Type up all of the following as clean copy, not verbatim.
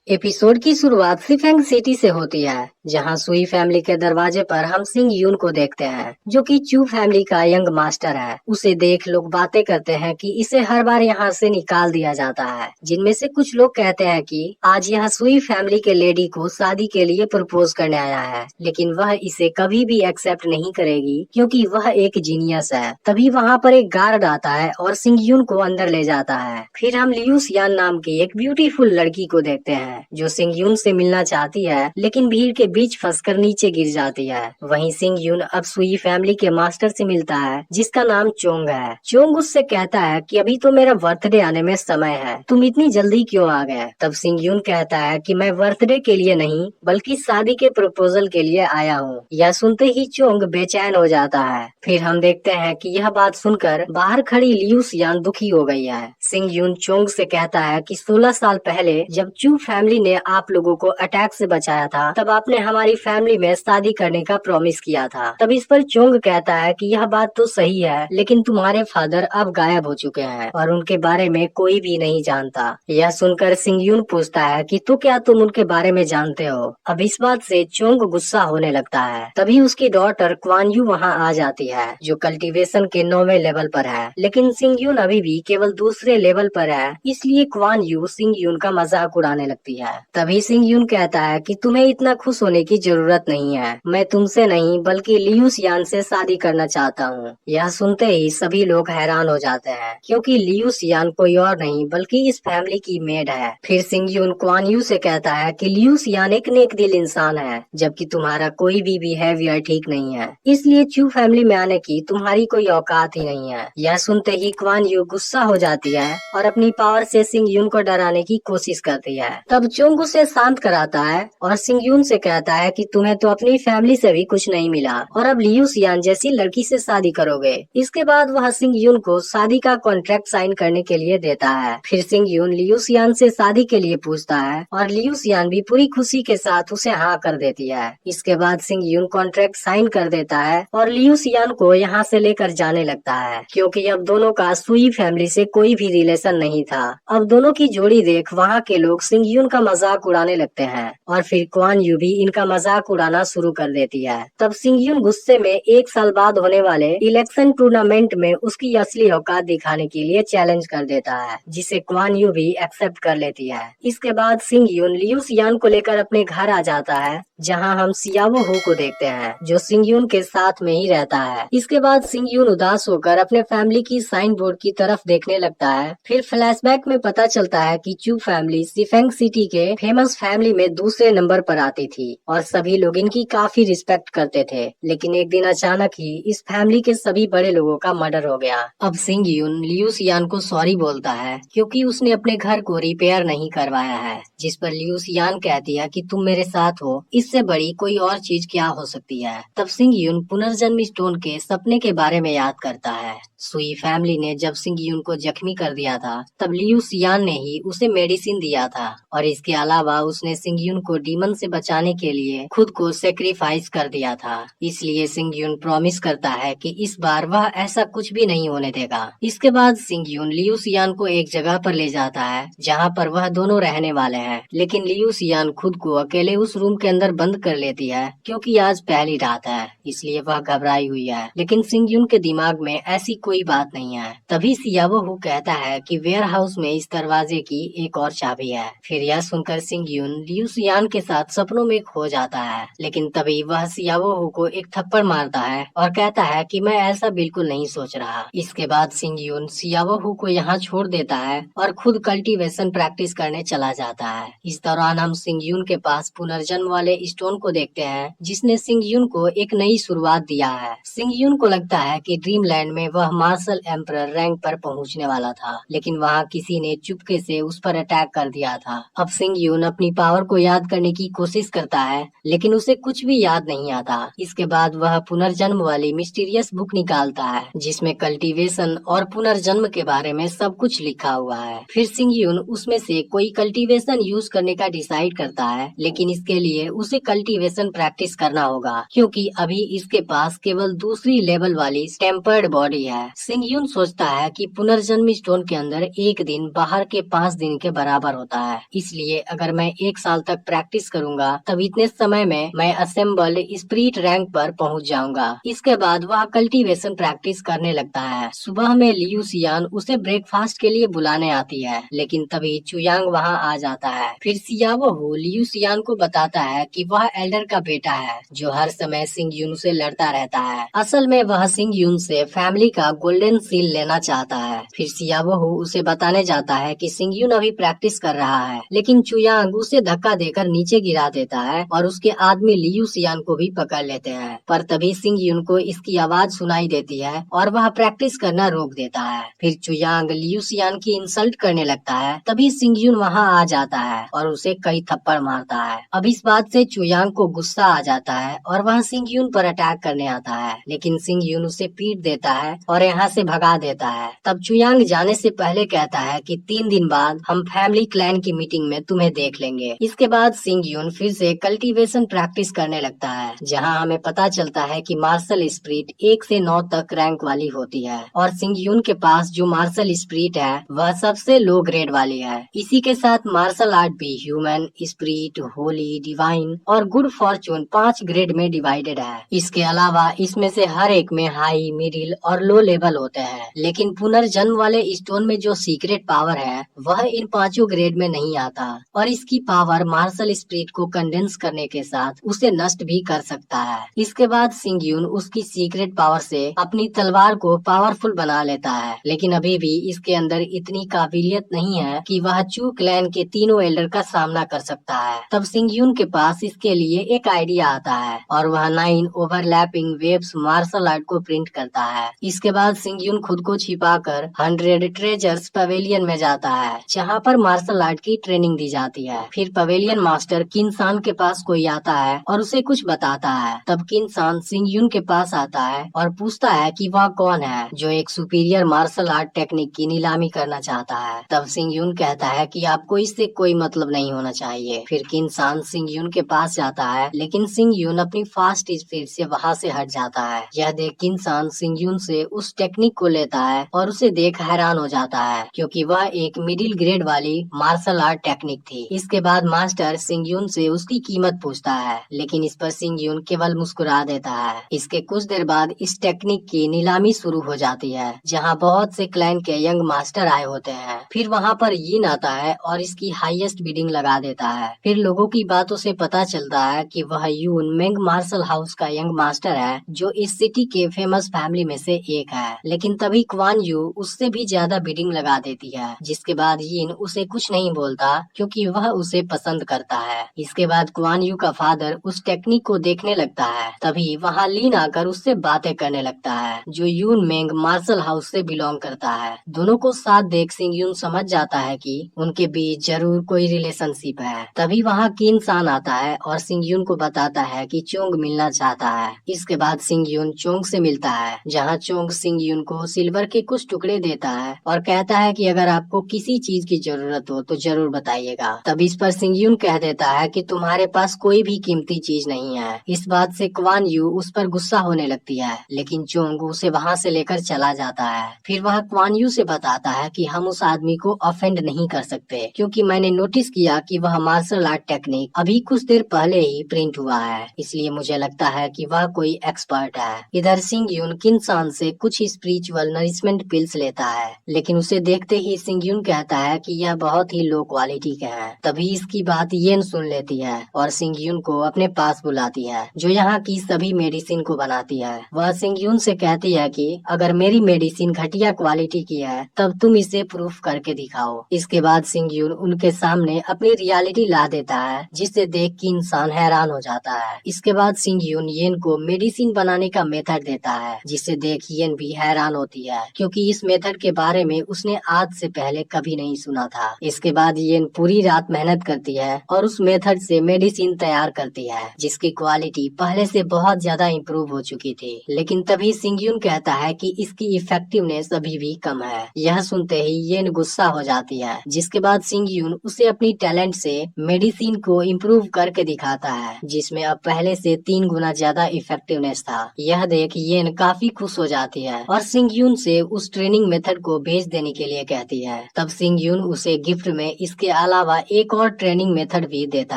Episode की शुरुआत सिफेंग city से होती है, जहां सुई फैमिली के दरवाजे पर हम सिंग यून को देखते हैं, जो कि चू फैमिली का यंग मास्टर है। उसे देख लोग बातें करते हैं कि इसे हर बार यहाँ से निकाल दिया जाता है, जिनमें से कुछ लोग कहते हैं कि आज यह सुई फैमिली के लेडी को शादी के लिए प्रपोज करने आया है, लेकिन वह इसे कभी भी एक्सेप्ट नहीं करेगी क्योंकि वह एक जीनियस है। तभी वहाँ पर एक गार्ड आता है और सिंग यून को अंदर ले जाता है। फिर हम लियू सियान नाम की एक ब्यूटीफुल लड़की को देखते हैं, जो सिंग यून से मिलना चाहती है, लेकिन भीड़ के बीच फंसकर नीचे गिर जाती है। वहीं सिंग यून अब सुई फैमिली के मास्टर से मिलता है, जिसका नाम चोंग है। चोंग उससे कहता है कि अभी तो मेरा बर्थडे आने में समय है, तुम इतनी जल्दी क्यों आ गए। तब सिंग यून कहता है कि मैं बर्थडे के लिए नहीं बल्कि शादी के प्रपोजल के लिए आया हूँ। यह सुनते ही चोंग बेचैन हो जाता है। फिर हम देखते हैं कि यह बात सुनकर बाहर खड़ी लियू सियान दुखी हो गई है। सिंग यून चोंग से कहता है कि 16 साल पहले जब चू फैमिली ने आप लोगों को अटैक से बचाया था, तब आपने हमारी फैमिली में शादी करने का प्रॉमिस किया था। तब इस पर चोंग कहता है कि यह बात तो सही है, लेकिन तुम्हारे फादर अब गायब हो चुके हैं और उनके बारे में कोई भी नहीं जानता। यह सुनकर सिंग यून पूछता है कि तो क्या तुम उनके बारे में जानते हो। अब इस बात से चोंग गुस्सा होने लगता है। तभी उसकी डॉटर क्वान यू वहाँ आ जाती है, जो कल्टीवेशन के 9वें लेवल पर है, लेकिन सिंग यून अभी भी केवल दूसरे लेवल पर है, इसलिए क्वान यू सिंग यून का मजाक उड़ाने लगती है। तभी सिंग यून कहता है कि तुम्हें इतना खुश होने की जरूरत नहीं है, मैं तुमसे नहीं बल्कि लियू सियान से शादी करना चाहता हूँ। यह सुनते ही सभी लोग हैरान हो जाते हैं, क्योंकि लियू सियान कोई और नहीं बल्कि इस फैमिली की मेड है। फिर सिंग यून क्वान यू से कहता है कि लियू सियान एक नेक दिल इंसान है, जबकि तुम्हारा कोई भी बिहेवियर ठीक नहीं है, इसलिए चू फैमिली में आने की तुम्हारी कोई औकात ही नहीं है। यह सुनते ही क्वान यू गुस्सा हो जाती है और अपनी पावर से सिंग यून को डराने की कोशिश करती है। तब चोंग उसे शांत कराता है और सिंग यून से कहता है कि तुम्हें तो अपनी फैमिली से भी कुछ नहीं मिला और अब लियू सियान जैसी लड़की से शादी करोगे। इसके बाद वह सिंग यून को शादी का कॉन्ट्रैक्ट साइन करने के लिए देता है। फिर सिंग यून लियू सियान से शादी के लिए पूछता है और लियू सियान भी पूरी खुशी के साथ उसे हाँ कर देती है। इसके बाद सिंग यून कॉन्ट्रैक्ट साइन कर देता है और लियू सियान को यहाँ से लेकर जाने लगता है, क्योंकि अब दोनों का सुई फैमिली से कोई भी रिलेशन नहीं था। अब दोनों की जोड़ी देख वहाँ के लोग सिंग यून का मजाक उड़ाने लगते हैं और फिर क्वान यू भी इनका मजाक उड़ाना शुरू कर देती है। तब सिंग यून गुस्से में 1 साल बाद होने वाले इलेक्शन टूर्नामेंट में उसकी असली औकात दिखाने के लिए चैलेंज कर देता है, जिसे क्वान यू भी एक्सेप्ट कर लेती है। इसके बाद सिंग यून लियू सियान को लेकर अपने घर आ जाता है, जहां हम सियावो हु को देखते हैं, जो सिंग यून के साथ में ही रहता है। इसके बाद सिंग यून उदास होकर अपने फैमिली की साइन बोर्ड की तरफ देखने लगता है। फिर फ्लैशबैक में पता चलता है कि चू फैमिली सिफेंग सिटी के फेमस फैमिली में दूसरे नंबर पर आती थी और सभी लोग इनकी काफी रिस्पेक्ट करते थे, लेकिन एक दिन अचानक ही इस फैमिली के सभी बड़े लोगों का मर्डर हो गया। अब सिंग यून लियू सियान को सॉरी बोलता है, क्योंकि उसने अपने घर को रिपेयर नहीं करवाया है, जिस पर लियू सियान कहती है कि तुम मेरे साथ हो, इससे बड़ी कोई और चीज क्या हो सकती है। तब सिंग यून पुनर्जन्म स्टोन के सपने के बारे में याद करता है। सुई फैमिली ने जब सिंग यून को जख्मी कर दिया था, तब लियू सियान ने ही उसे मेडिसिन दिया था और इसके अलावा उसने सिंग यून को डीमन से बचाने के लिए खुद को सेक्रीफाइस कर दिया था। इसलिए सिंग यून प्रॉमिस करता है कि इस बार वह ऐसा कुछ भी नहीं होने देगा। इसके बाद सिंग यून लियू सियान को एक जगह पर ले जाता है, जहाँ पर वह दोनों रहने वाले हैं, लेकिन लियू सियान खुद को अकेले उस रूम के अंदर बंद कर लेती है, क्योंकि आज पहली रात है, इसलिए वह घबराई हुई है। लेकिन सिंग यून के दिमाग में ऐसी कोई बात नहीं है। तभी सियावो हु कहता है कि वेयर हाउस में इस दरवाजे की एक और चाबी है। फिर यह सुनकर सिंग यून लियू सियान के साथ सपनों में खो जाता है, लेकिन तभी वह सियावो हु को एक थप्पड़ मारता है और कहता है कि मैं ऐसा बिल्कुल नहीं सोच रहा। इसके बाद सिंग यून सियावो हु को यहाँ छोड़ देता है और खुद कल्टीवेशन प्रैक्टिस करने चला जाता है। इस दौरान हम सिंग यून के पास पुनर्जन्म वाले स्टोन को देखते हैं, जिसने सिंग यून को एक नई शुरुआत दिया है। सिंग यून को लगता है कि ड्रीमलैंड में वह मार्शल एम्परर रैंक पर पहुंचने वाला था, लेकिन वहां किसी ने चुपके से उस पर अटैक कर दिया था। अब सिंग यून अपनी पावर को याद करने की कोशिश करता है, लेकिन उसे कुछ भी याद नहीं आता। इसके बाद वह पुनर्जन्म वाली मिस्टीरियस बुक निकालता है, जिसमें कल्टीवेशन और पुनर्जन्म के बारे में सब कुछ लिखा हुआ है। फिर सिंग यून उसमें से कोई कल्टीवेशन यूज करने का डिसाइड करता है, लेकिन इसके लिए उसे कल्टीवेशन प्रैक्टिस करना होगा, क्योंकि अभी इसके पास केवल दूसरी लेवल वाली टेम्पर्ड बॉडी है। सिंग यून सोचता है कि पुनर्जन्म स्टोन के अंदर एक दिन बाहर के 5 दिन के बराबर होता है, इसलिए इसलिए अगर मैं 1 साल तक प्रैक्टिस करूंगा तब इतने समय में मैं असेंबल्ड स्पिरिट रैंक पर पहुंच जाऊंगा। इसके बाद वह कल्टीवेशन प्रैक्टिस करने लगता है। सुबह में लियू सियान उसे ब्रेकफास्ट के लिए बुलाने आती है, लेकिन तभी चुयांग वहां आ जाता है। फिर सियावो लियू सियान को बताता है कि वह एल्डर का बेटा है जो हर समय सिंग यून से लड़ता रहता है। असल में वह सिंग यून से फैमिली का गोल्डन सील लेना चाहता है। फिर सियावो उसे बताने जाता है कि सिंग यून अभी प्रैक्टिस कर रहा है, लेकिन चुयांग उसे धक्का देकर नीचे गिरा देता है और उसके आदमी लियू सियान को भी पकड़ लेते हैं। पर तभी सिंग यून को इसकी आवाज सुनाई देती है और वह प्रैक्टिस करना रोक देता है। फिर चुयांग लियू सियान की इंसल्ट करने लगता है। तभी सिंग यून वहाँ आ जाता है और उसे कई थप्पड़ मारता है। अब इस बात से चुयांग को गुस्सा आ जाता है और वह सिंग यून पर अटैक करने आता है, लेकिन सिंग यून उसे पीट देता है और यहाँ से भगा देता है। तब चुयांग जाने से पहले कहता है कि 3 दिन बाद हम फैमिली क्लैन की मीटिंग में तुम्हें देख लेंगे। इसके बाद सिंग यून फिर से कल्टीवेशन प्रैक्टिस करने लगता है, जहाँ हमें पता चलता है कि मार्शल स्पिरिट 1 से 9 तक रैंक वाली होती है और सिंग यून के पास जो मार्शल स्पिरिट है वह सबसे लो ग्रेड वाली है। इसी के साथ मार्शल आर्ट भी ह्यूमन, स्पिरिट, होली, डिवाइन और गुड फॉर्चून 5 ग्रेड में डिवाइडेड है। इसके अलावा इसमें से हर एक में हाई, मिडिल और लो लेवल होते हैं, लेकिन पुनर्जन्म वाले स्टोन में जो सीक्रेट पावर है वह इन 5 ग्रेड में नहीं आता और इसकी पावर मार्शल स्पिरिट को कंडेंस करने के साथ उसे नष्ट भी कर सकता है। इसके बाद सिंग यून उसकी सीक्रेट पावर से अपनी तलवार को पावरफुल बना लेता है, लेकिन अभी भी इसके अंदर इतनी काबिलियत नहीं है कि वह चू क्लैन के तीनों एल्डर का सामना कर सकता है। तब सिंग यून के पास इसके लिए एक आइडिया आता है और वह 9 ओवरलैपिंग वेव्स मार्शल आर्ट को प्रिंट करता है। इसके बाद सिंग यून खुद को छिपाकर 100 ट्रेजर्स पवेलियन में जाता है, जहाँ पर मार्शल आर्ट की ट्रेनिंग दी जाती है। फिर पवेलियन मास्टर किन्सान के पास कोई आता है और उसे कुछ बताता है। तब किन्सान सिंग यून के पास आता है और पूछता है कि वह कौन है जो एक सुपीरियर मार्शल आर्ट टेक्निक की नीलामी करना चाहता है। तब सिंग यून कहता है कि आपको इससे कोई मतलब नहीं होना चाहिए। फिर किन्सान सिंग यून के पास जाता है, लेकिन सिंग यून अपनी फास्ट स्पीड से वहाँ से हट जाता है। यह देख किन्सान सिंग यून से उस टेक्निक को लेता है और उसे देख हैरान हो जाता है, क्योंकि वह एक मिडिल ग्रेड वाली मार्शल आर्ट टेक्निक थी। इसके बाद मास्टर सिंग यून से उसकी कीमत पूछता है, लेकिन इस पर सिंग यून केवल मुस्कुरा देता है। इसके कुछ देर बाद इस टेक्निक की नीलामी शुरू हो जाती है, जहाँ बहुत से क्लैन के यंग मास्टर आए होते हैं। फिर वहाँ पर यीन आता है और इसकी हाईएस्ट बिडिंग लगा देता है। फिर लोगों की बातों से पता चलता है कि वह यून मेंग मार्शल हाउस का यंग मास्टर है, जो इस सिटी के फेमस फैमिली में से एक है। लेकिन तभी क्वान यू उससे भी ज्यादा बिडिंग लगा देती है, जिसके बाद यीन उसे कुछ नहीं बोलता क्योंकि वह उसे पसंद करता है। इसके बाद क्वान यू का फादर उस टेक्निक को देखने लगता है। तभी वहाँ लीन आकर उससे बातें करने लगता है, जो यून मेंग मार्शल हाउस से बिलोंग करता है। दोनों को साथ देख सिंग यून समझ जाता है कि उनके बीच जरूर कोई रिलेशनशिप है। तभी वहाँ किन सान आता है और सिंग यून को बताता है कि चोंग मिलना चाहता है। इसके बाद सिंग यून चोंग से मिलता है, जहाँ चोंग सिंग यून को सिल्वर के कुछ टुकड़े देता है और कहता है कि अगर आपको किसी चीज की जरूरत हो तो जरूर बताइएगा। तब इस पर सिंग यून कह देता है कि तुम्हारे पास कोई भी कीमती चीज नहीं है। इस बात से क्वान यू उस पर गुस्सा होने लगती है, लेकिन चोंग उसे वहाँ से लेकर चला जाता है। फिर वह क्वान यू से बताता है कि हम उस आदमी को ऑफेंड नहीं कर सकते, क्योंकि मैंने नोटिस किया कि वह मार्शल आर्ट टेक्निक अभी कुछ देर पहले ही प्रिंट हुआ है, इसलिए मुझे लगता है कि वह कोई एक्सपर्ट है। इधर सिंग यून किन्सान से कुछ स्पिरिचुअल नरिशमेंट पिल्स लेता है, लेकिन उसे देखते ही सिंग यून कहता है कि यह बहुत ही लो क्वालिटी के हैं। तभी इसकी बात येन सुन लेती है और सिंग यून को अपने पास बुलाती है, जो यहाँ की सभी मेडिसिन को बनाती है। वह सिंग यून से कहती है कि अगर मेरी मेडिसिन घटिया क्वालिटी की है तब तुम इसे प्रूफ करके दिखाओ। इसके बाद सिंग यून उनके सामने अपनी रियलिटी ला देता है, जिसे देख के इंसान हैरान हो जाता है। इसके बाद सिंग यून येन को मेडिसिन बनाने का मेथड देता है, जिसे देख येन भी हैरान होती है, क्योंकि इस मेथड के बारे में उसने आज से पहले कभी नहीं सुना था। इसके बाद येन पूरी रात मेहनत करती है और उस मेथड से मेडिसिन तैयार करती है, जिसकी क्वालिटी पहले से बहुत ज्यादा इम्प्रूव हो चुकी थी। लेकिन तभी सिंग यून कहता है कि इसकी इफेक्टिवनेस अभी भी कम है। यह सुनते ही येन गुस्सा हो जाती है, जिसके बाद सिंग यून उसे अपनी टैलेंट से मेडिसिन को इम्प्रूव करके दिखाता है, जिसमें अब पहले से 3 गुना ज्यादा इफेक्टिवनेस था। यह देख येन काफी खुश हो जाती है और सिंग यून से उस ट्रेनिंग मेथड को भेज देने के लिए कहती है। तब सिंग यून उसे गिफ्ट में इसके अलावा एक और ट्रेनिंग मेथड भी देता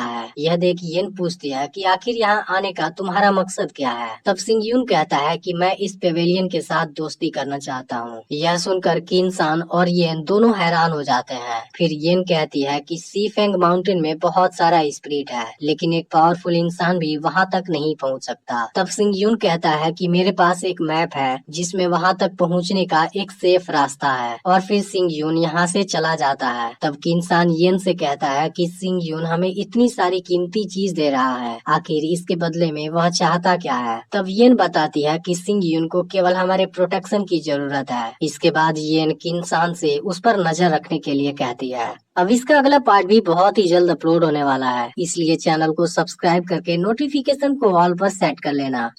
है। यह देख येन पूछती है कि आखिर यहाँ आने का तुम्हारा मकसद क्या है। तब सिंग यून कहता है कि मैं इस पेवेलियन के साथ दोस्ती करना चाहता हूँ। यह सुनकर किन सान और येन दोनों हैरान हो जाते हैं। फिर येन कहती है कि सी फेंग माउंटेन में बहुत सारा स्पिरिट है, लेकिन एक पावरफुल इंसान भी वहाँ तक नहीं पहुँच सकता। तब सिंग यून कहता है कि मेरे पास एक मैप है जिसमें वहाँ तक पहुँचने का एक सेफ रास्ता है, और फिर सिंग यून यहाँ से चला जाता है। तब किन्सान येन से कहता है कि सिंग यून हमें इतनी सारी कीमती चीज दे रहा है, आखिर इसके बदले में वह चाहता क्या है। तब येन बताती है कि सिंग यून को केवल हमारे प्रोटेक्शन की जरूरत है। इसके बाद येन किन्सान से उस पर नजर रखने के लिए कहती है। अब इसका अगला पार्ट भी बहुत ही जल्द अपलोड होने वाला है, इसलिए चैनल को सब्सक्राइब करके नोटिफिकेशन को ऑल पर सेट कर लेना।